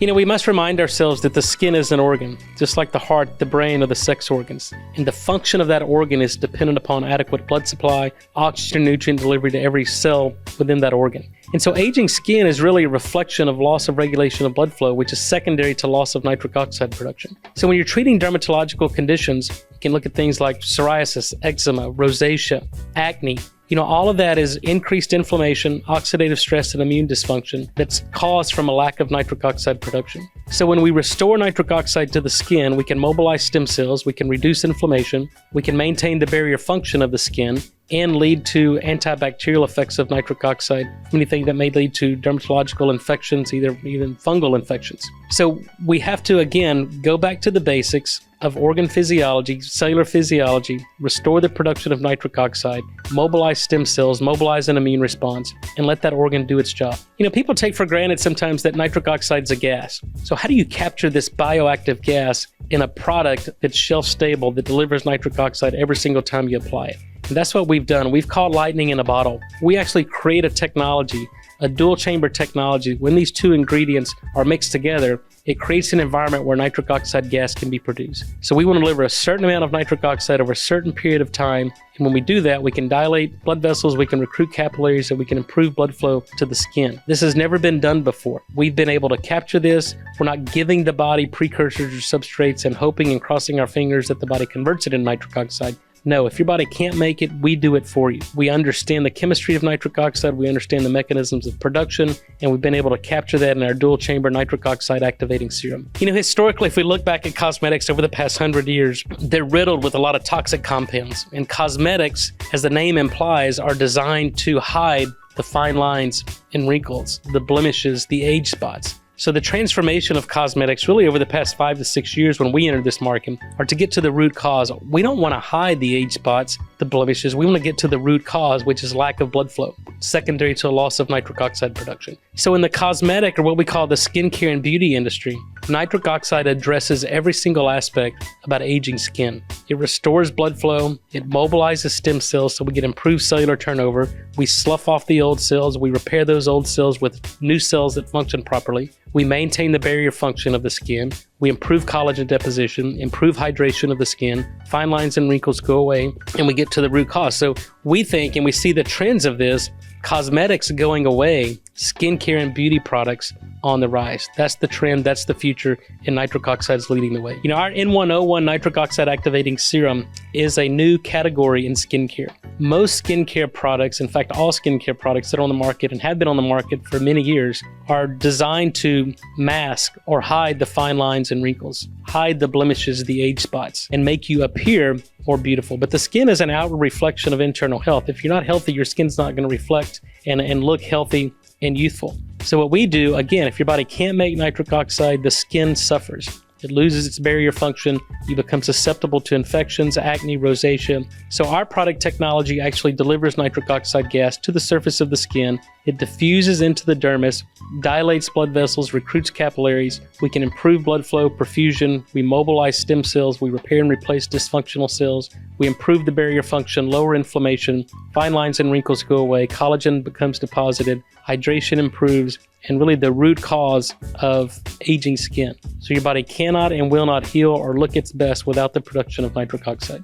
We must remind ourselves that the skin is an organ, just like the heart, the brain, or the sex organs. And the function of that organ is dependent upon adequate blood supply, oxygen, nutrient delivery to every cell within that organ. And so aging skin is really a reflection of loss of regulation of blood flow, which is secondary to loss of nitric oxide production. So when you're treating dermatological conditions, you can look at things like psoriasis, eczema, rosacea, acne. All of that is increased inflammation, oxidative stress, and immune dysfunction that's caused from a lack of nitric oxide production. So when we restore nitric oxide to the skin, we can mobilize stem cells, we can reduce inflammation, we can maintain the barrier function of the skin, and lead to antibacterial effects of nitric oxide, anything that may lead to dermatological infections, even fungal infections. So we have to, again, go back to the basics of organ physiology, cellular physiology, restore the production of nitric oxide, mobilize stem cells, mobilize an immune response, and let that organ do its job. People take for granted sometimes that nitric oxide is a gas. So how do you capture this bioactive gas in a product that's shelf stable, that delivers nitric oxide every single time you apply it? And that's what we've done. We've caught lightning in a bottle. We actually create a technology, a dual chamber technology. When these two ingredients are mixed together, it creates an environment where nitric oxide gas can be produced. So we want to deliver a certain amount of nitric oxide over a certain period of time. And when we do that, we can dilate blood vessels, we can recruit capillaries, and we can improve blood flow to the skin. This has never been done before. We've been able to capture this. We're not giving the body precursors or substrates and hoping and crossing our fingers that the body converts it into nitric oxide. No, if your body can't make it, we do it for you. We understand the chemistry of nitric oxide, we understand the mechanisms of production, and we've been able to capture that in our dual chamber nitric oxide activating serum. Historically, if we look back at cosmetics over the past 100 years, they're riddled with a lot of toxic compounds. And cosmetics, as the name implies, are designed to hide the fine lines and wrinkles, the blemishes, the age spots. So the transformation of cosmetics really over the past 5 to 6 years when we entered this market are to get to the root cause. We don't want to hide the age spots, the blemishes. We want to get to the root cause, which is lack of blood flow, secondary to a loss of nitric oxide production. So in the cosmetic, or what we call the skincare and beauty industry, nitric oxide addresses every single aspect about aging skin. It restores blood flow, it mobilizes stem cells so we get improved cellular turnover, we slough off the old cells, we repair those old cells with new cells that function properly, we maintain the barrier function of the skin, we improve collagen deposition, improve hydration of the skin, fine lines and wrinkles go away, and we get to the root cause. So we think, and we see the trends of this, cosmetics going away, skincare and beauty products on the rise. That's the trend, that's the future, and nitric oxide is leading the way. Our N101 nitric oxide activating serum is a new category in skincare. Most skincare products, in fact all skincare products that are on the market and have been on the market for many years, are designed to mask or hide the fine lines and wrinkles, hide the blemishes, the age spots, and make you appear more beautiful. But the skin is an outward reflection of internal health. If you're not healthy, your skin's not going to reflect and look healthy and youthful. So what we do, again, if your body can't make nitric oxide, the skin suffers. It loses its barrier function. You become susceptible to infections, acne, rosacea. So our product technology actually delivers nitric oxide gas to the surface of the skin. It diffuses into the dermis, dilates blood vessels, recruits capillaries. We can improve blood flow, perfusion. We mobilize stem cells. We repair and replace dysfunctional cells. We improve the barrier function, lower inflammation. Fine lines and wrinkles go away. Collagen becomes deposited. Hydration improves. And really the root cause of aging skin. So your body cannot and will not heal or look its best without the production of nitric oxide.